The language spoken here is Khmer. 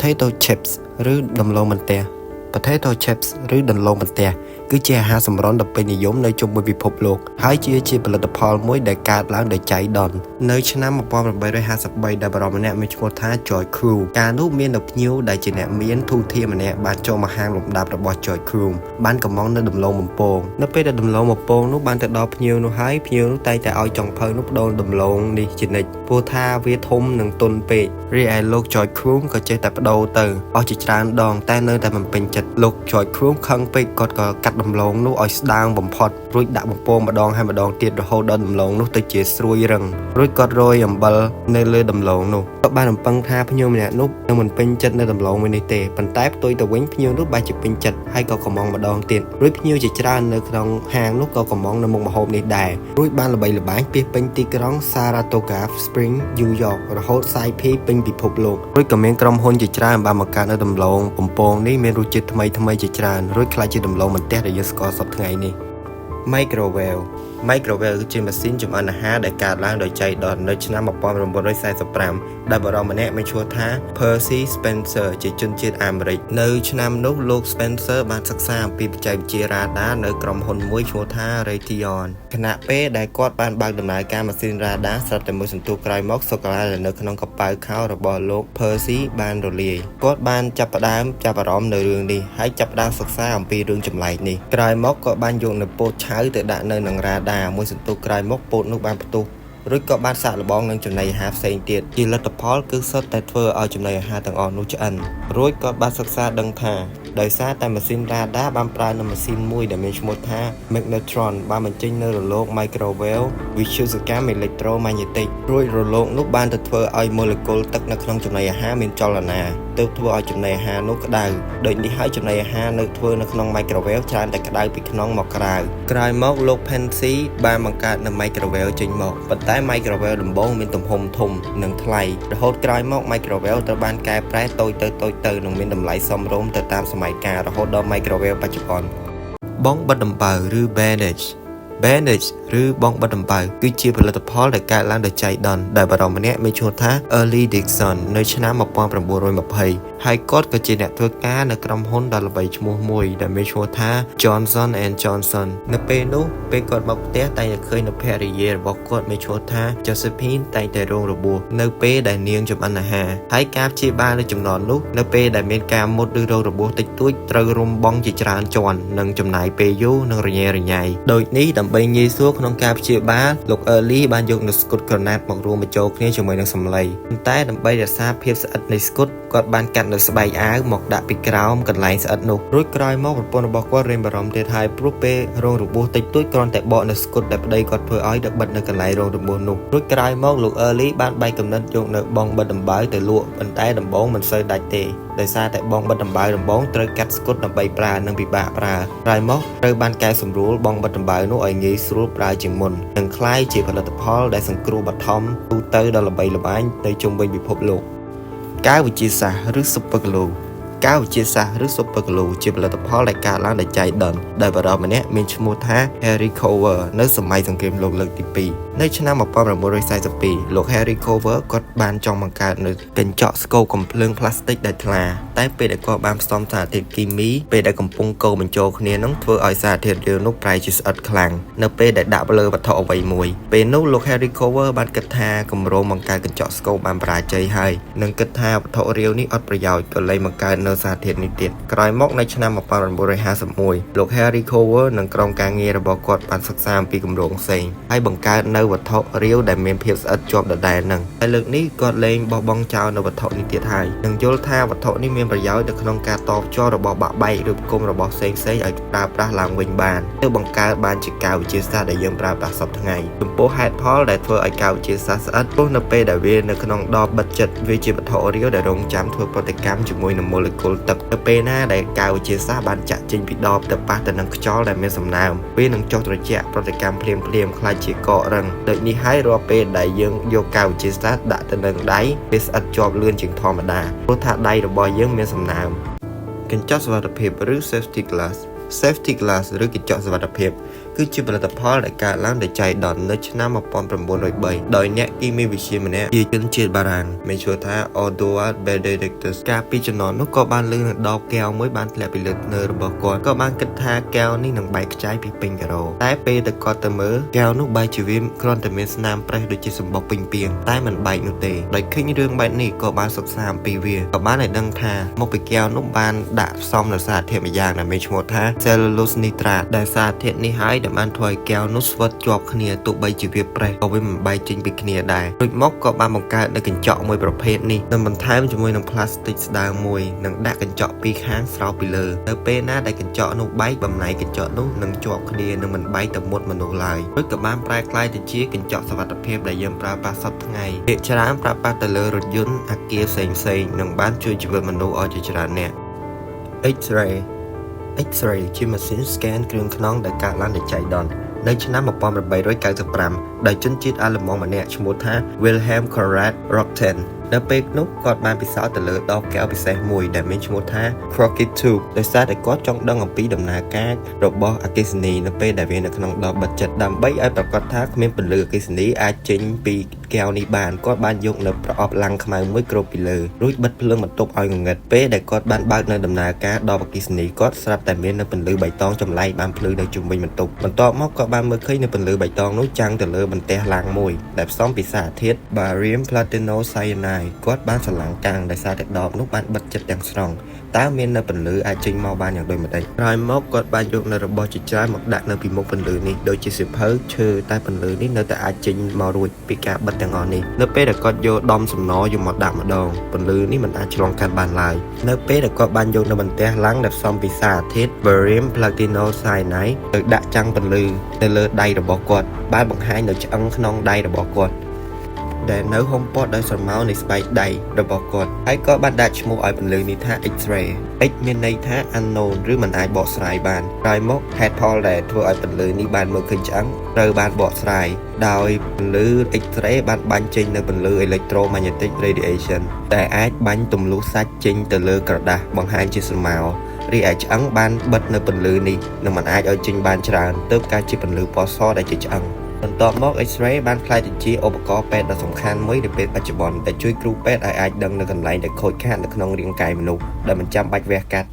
potato chips ឬដំឡូងបន្ទះ potato chips ឬដំឡូងបន្ទះគឺជាអាហារសម្រន់ដ៏ពេញនិយមនៅជុំវិញពិភពលោកហើយជាផលិតផលមួយដែលកើតឡើងដោយចៃដន្យនៅឆ្នាំ1853ដែលបរិមម្នាក់មានឈ្មោះថា George Crew កាលនោះមាននៅភ្ញៀវដែលជាអ្នកមានទូធាម្នាក់បានចូលមកហាងលំដាប់របស់ George Crew បានកំងនៅដំឡូងបំពងនៅពេលដែលដំឡូងបំពងនោះបានទៅដល់ភ្ញៀវនោះហើយភ្ញៀវនោះតែងតែឲ្យចុងភៅនោះបដូរដំឡូងនេះជានិច្ចព្រោះថាវាធំនិងទន់ពេករីឯលោក George Crew ក៏ចេះតែបដូរទៅអស់ជាច្រើនដងតែនៅតែមិនពេញចិត្តលោក George Crew ខឹងពេកគាត់ក៏កាត់ដំឡូងនោះឲ្យស្ដើងបំផុតរួចដាក់បំពងម្ដងហើយម្ដងទៀតរហូតដល់ដំឡូងនោះទៅជាស្រួយរឹងរួចគាត់រោយអំបិលនៅលើដំឡូងនោះគាត់បានរំពឹងថាភ្ញៀវម្នាក់នោះនឹងមិនពេញចិត្តនៅដំឡូងមួយនេះទេប៉ុន្តែផ្ទុយទៅវិញភ្ញៀវនោះបែរជាពេញចិត្តហើយក៏កំងម្ដងទៀតរួចភ្ញៀវជាច្រើននៅក្នុងហាងនោះក៏កំងនៅមុខម្ហូបនេះដែររួចបានល្បីល្បាញពាសពេញទីក្រុង Saratoga Springs New York រហូតសាយភាយពេញពិភពលោករួចក៏មានក្រុមហ៊ុនជាច្រើនបានបង្កើតនៅដំឡូងបំពងនេះមានរសជាតិថ្មីជាច្រើនរួចក្លាយជាដំឡូងបន្ទះដែលយើងស្គាល់សពថ្ងៃនេះ Microwave គឺជាម៉ាស៊ីនចម្អិនអាហារដែលកើតឡើងដោយចៃដន្យនៅឆ្នាំ1945ដែលបរិមម្នាក់មានឈ្មោះថា Percy Spencer ជាជនជាតិអាមេរិកនៅឆ្នាំនោះលោក Spencer បានសិក្សាអំពីបច្ចេកវិទ្យារ៉ាដានៅក្រុមហ៊ុនមួយឈ្មោះថា Raytheon ខណៈពេលដែលគាត់បានបើកដំណើរការម៉ាស៊ីនរ៉ាដាស្រាប់តែមួយសន្ទុះក្រោយមកសូកូឡាដែលនៅក្នុងកប៉ៅខោរបស់លោក Percy បានរលាយគាត់បានចាប់អារម្មណ៍នៅរឿងនេះហើយចាប់ផ្ដើមសិក្សាអំពីរឿងចម្លែកនេះក្រោយមកគាត់បានយកនៅពោតឆៅទៅដាក់នៅនឹងរ៉ាដាមួយសន្ទុះក្រោយមកពោតនោះបានផ្ទុះរួចក៏បានសាកល្បងនឹងចំណីអាហារផ្សេងទៀតជាលទ្ធផលគឺសុទ្ធតែធ្វើឲ្យចំណីអាហារទាំងអស់នោះឆ្អិនរួចក៏បានសិក្សាដឹងថាដោយសារតែម៉ាស៊ីនរ៉ាដាបានប្រើនៅម៉ាស៊ីនមួយដែលមានឈ្មោះថា Magnetron បានបញ្ចេញនៅរលក Microwave វិទ្យុសកម្មអេឡិចត្រូម៉ាញ៉េទិករួចរលកនោះបានទៅធ្វើឲ្យម៉ូលេគុលទឹកនៅក្នុងចំណីអាហារមានចលនាទើបធ្វើឲ្យចំណីអាហារនោះក្តៅដូចនេះហើយចំណីអាហារនៅធ្វើនៅក្នុង Microwave ច្រើនតែក្តៅពីក្នុងមកក្រៅក្រោយមកលោក Percy បានបង្កើតនៅ Microwave ចេញមកប៉ុន្តែ Microwave ដំបូងមានទំហំធំនិងថ្លៃរហូតក្រោយមក Microwave ត្រូវបានកែប្រែតូចទៅនិងមានតម្លៃសមរម្យទៅតាមសម័យកាលរហូតដល់ Microwave បច្ចុប្បន្នបងបិទដំបៅឬ Bandage ឬបងបិទដំបៅគឺជាផលិតផលដែលកើតឡើងដោយចៃដន្យដែលបរិមម្នាក់មានឈ្មោះថា Early Dixon នៅឆ្នាំ1920ហើយគាត់ក៏ជាអ្នកធ្វើការនៅក្រុមហ៊ុនដ៏ល្បីឈ្មោះមួយដែលមានឈ្មោះថា Johnson & Johnson នៅពេលនោះពេលគាត់មកផ្ទះតែងតែឃើញនៅភរិយារបស់គាត់មានឈ្មោះថា Josephine តែងតែរងរបួសនៅពេលដែលនាងចម្អិនអាហារហើយការព្យាបាលនៅចំណន់នោះនៅពេលដែលមានការមុតឬរងរបួសតិចតួចត្រូវរំបងជាច្រើនជាន់និងចំណាយពេលយូរនិងរញ៉េរញ៉ៃដូចនេះដើម្បីងាយស្រួលក្នុងការព្យាបាលលោក Early បានយកនូវស្កុតក្រណាត់មករួមបញ្ចូលគ្នាជាមួយនឹងសម្លៃប៉ុន្តែដើម្បីរក្សាភាពស្អិតនៃស្កុតគាត់បានកាត់នៅស្បែកអាវមកដាក់ពីក្រោមកន្លែងស្អិតនោះរួចក្រោយមកប្រពន្ធរបស់គាត់រៀនបារម្ភទៀតហើយព្រោះពេលរងរបួសតិចតួចគ្រាន់តែបកនៅស្កុតដែលប្តីគាត់ធ្វើឲ្យដល់បិទនៅកន្លែងរងរបួសនោះរួចក្រោយមកលោក Early បានបែកកំណត់យកនៅបងបិទដំបៅទៅលក់ប៉ុន្តែដំបូងមិនសូវដាច់ទេដោយសារតែបងបិទដំបៅដំបូងត្រូវកាត់ស្កុតដើម្បីប្រើនិងពិបាកប្រើក្រោយមកត្រូវបានកែសម្រួលបងបិទដំបៅនោះឲ្យងាយស្រួលប្រើជាងមុននិងคล้ายជាផលិតផលដែលសង្គ្រោះបឋមទូទៅដល់ល្បីល្បាញនៅជុំវិញពិភពលោកកែវវិទ្យាសាស្ត្រឬ Super Glue កែវវិទ្យាសាស្ត្រឬ Super Glue ជាផលិតផលដែលកើតឡើងដោយចៃដន្យដែលបរិមម្នាក់មានឈ្មោះថា Harry Coover នៅសម័យសង្គ្រាមលោកលើកទី2នៅឆ្នាំ1942លោក Harry Coover គាត់បានចង់បង្កើតនៅកញ្ចក់ស្គរកំភ្លើងផ្លាស្ទិកដែលថ្លាតែពេលដែលគាត់បានផ្សំសារធាតុគីមីពេលដែលកំពុងកូរបញ្ចូលគ្នានឹងធ្វើឲ្យសារធាតុរាវនោះប្រែជាស្អិតខ្លាំងនៅពេលដែលដាក់លើវត្ថុអ្វីមួយពេលនោះលោក Harry Coover បានគិតថាគម្រោងបង្កើតកញ្ចក់ស្គរបានបរាជ័យហើយនិងគិតថាវត្ថុរាវនេះអត់ប្រយោជន៍ក៏លែងបង្កើតនៅសារធាតុនេះទៀតក្រោយមកនៅឆ្នាំ1951លោក Harry Coover និងក្រុមការងាររបស់គាត់បានសិក្សាអំពីគម្រោងផ្សេងហើយបង្កើតនៅវត្ថុរាវដែលមានភាពស្អិតជាប់ដដែលនឹងហើយលើកនេះគាត់លែងបោះបង់ចោលនៅវត្ថុនេះទៀតហើយនិងយល់ថាវត្ថុនេះមានប្រយោជន៍នៅក្នុងការតភ្ជាប់របស់បាក់បែកឬផ្គុំរបស់ផ្សេងៗឲ្យប្រើប្រាស់ឡើងវិញបានទើបបង្កើតបានជាកែវវិទ្យាសាស្ត្រដែលយើងប្រើប្រាស់សពថ្ងៃចំពោះហេតុផលដែលធ្វើឲ្យកែវវិទ្យាសាស្ត្រស្អិតព្រោះនៅពេលដែលវានៅក្នុងដបបិទជិតវាជាវត្ថុរាវដែលរងចាំធ្វើប្រតិកម្មជាមួយនឹងម៉ូលេគុលទឹកនៅពេលណាដែលកែវវិទ្យាសាស្ត្របានចាក់ចេញពីដបទៅប៉ះទៅនឹងខ្យល់ដែលមានសំណើមវានឹងចុះត្រជាក់ប្រតិកម្មភ្លាមខ្លាចជាកករឹងដូចនេះហើយរាល់ពេលដែលយើងយកកែវវិទ្យាសាស្ត្រដាក់ទៅនឹងដៃវាស្អិតជាប់លឿនជាងធម្មតាព្រោះថាដៃរបស់យើងមានសំណើមកញ្ចក់សុវត្ថិភាពឬ safety glass ឬកញ្ចក់សុវត្ថិភាព គឺជាផលិតផលដែលកើតឡើងដោយចៃដន្យនៅឆ្នាំ1903ដោយអ្នកគីមីវិទ្យាម្នាក់ជាជនជាតិបារាំងមានឈ្មោះថា Edouard Benedictus កាលពីជំនាន់នោះក៏បានលើកនឹងដបកែវមួយបានធ្លាក់ពីលើធ្នើរបស់គាត់ក៏បានគិតថាកែវនេះនឹងបែកខ្ចាយពីពេញការ៉ូតែពេលទៅគាត់ទៅមើលកែវនោះបែកជាវាគ្រាន់តែមានស្នាមប្រេះដូចជាសម្បុកពេញពាងតែមិនបែកនោះទេដោយឃើញរឿងបែបនេះក៏បានសិក្សាអំពីវាក៏បានឲ្យដឹងថាមកពីកែវនោះបានដាក់ផ្សំនូវសារធាតុមួយយ៉ាងដែលមានឈ្មោះថា cellulose nitrate ដែលសារធាតុនេះហើយដែលបានធ្វើឲ្យកែវនោះស្វិតជាប់គ្នាទោះបីជាវាប្រេះក៏វាមិនបែកចេញពីគ្នាដែររួចមកក៏បានបង្កើតនូវកញ្ចក់មួយប្រភេទនេះនិងបន្ថែមជាមួយនឹងផ្លាស្ទិកស្ដើងមួយនិងដាក់កញ្ចក់ពីរខាងស្រោបពីលើនៅពេលណាដែលកញ្ចក់នោះបែកបំណែកកញ្ចក់នោះនឹងជាប់គ្នានិងមិនបែកទៅមុតមនុស្សឡើយរួចក៏បានប្រែក្លាយទៅជាកញ្ចក់សុវត្ថិភាពដែលយើងប្រើប្រាស់សពថ្ងៃភាគច្រើនប្រើប្រាស់ទៅលើរថយន្តអគារផ្សេងៗនិងបានជួយជីវិតមនុស្សឲ្យជាច្រើនអ្នក X-ray X-ray ជាម៉ាស៊ីនស្កេនគ្រឿងខ្នងដែលកើតឡើងដោយចៃដន្យនៅឆ្នាំ1895ដោយជនជាតិអាល្លឺម៉ង់ម្នាក់ឈ្មោះថា Wilhelm Conrad Röntgen នៅពេលនោះគាត់បានពិសោធន៍ទៅលើដបកែវពិសេសមួយដែលមានឈ្មោះថា Crooked Tube ដោយសារតែគាត់ចង់ដឹងអំពីដំណើរការរបស់អគ្គិសនីនៅពេលដែលវានៅក្នុងដបបិទជិតដើម្បីឲ្យប្រាកដថាគ្មានពន្លឺអគ្គិសនីអាចចេញពីកែវនេះបានគាត់បានយកនៅប្រអប់ឡាំងខ្មៅមួយគ្របពីលើរួចបិទភ្លើងបន្ទប់ឲ្យងងឹតពេលដែលគាត់បានបើកនៅដំណើរការដបអគ្គិសនីគាត់ស្រាប់តែមាននៅពន្លឺបៃតងចម្លែកបានភ្លឺនៅជុំវិញបន្ទប់បន្ទាប់មកគាត់បានមើលឃើញនៅពន្លឺបៃតងនោះចាំងទៅលើបន្ទះឡាំងមួយដែលផ្សំពីសារធាតុ barium platinocyanide គាត់បានស្រឡាំងកាំងដោយសារតែដបនោះបានបិទជិតទាំងស្រុងតើមាននៅពន្លឺអាចចេញមកបានយ៉ាងដូចម្តេចក្រោយមកគាត់បានយកនៅរបស់ជាច្រើនមកដាក់នៅពីមុខពន្លឺនេះដូចជាសៀវភៅឈើតែពន្លឺនេះនៅតែអាចចេញមករួចពីការបិទទាំងអស់នេះនៅពេលដែលគាត់យកដំសំណយកមកដាក់ម្ដងពន្លឺនេះមិនអាចឆ្លងកាត់បានឡើយនៅពេលដែលគាត់បានយកនៅបន្ទះឡាំងដែលផ្សំពីសារធាតុ barium platinocyanide ទៅដាក់ចាំងពន្លឺនៅលើដៃរបស់គាត់បានបង្ហាញនៅឆ្អឹងក្នុងដៃរបស់គាត់ដែលនៅហុំព័ទ្ធដោយស្រមោលនៃស្បែកដៃរបស់គាត់ហើយក៏បានដាក់ឈ្មោះឲ្យពន្លឺនេះថា X-ray X មានន័យថា unknown ឬមិនអាចបកស្រាយបានក្រោយមកហេតុផលដែលធ្វើឲ្យពន្លឺនេះបានមើលឃើញឆ្អឹងត្រូវបានបកស្រាយដោយពន្លឺ X-ray បានបាញ់ចេញនៅពន្លឺ electromagnetic radiation ដែលអាចបាញ់ទម្លុះសាច់ចេញទៅលើក្រដាសបង្ហាញជាស្រមោលរីឯឆ្អឹងបានបិទនៅពន្លឺនេះនឹងមិនអាចឲ្យចេញបានច្រើនទើបកើតជាពន្លឺពណ៌សដែលជាឆ្អឹងបន្ទាប់មក X-ray បានក្លាយទៅជាឧបករណ៍ពេទ្យដ៏សំខាន់មួយនៅពេលបច្ចុប្បន្នដែលជួយគ្រូពេទ្យឲ្យអាចដឹងនៅកន្លែងដែលខូចខាតនៅក្នុងរាងកាយមនុស្សដែលមិនចាំបាច់វះកាត់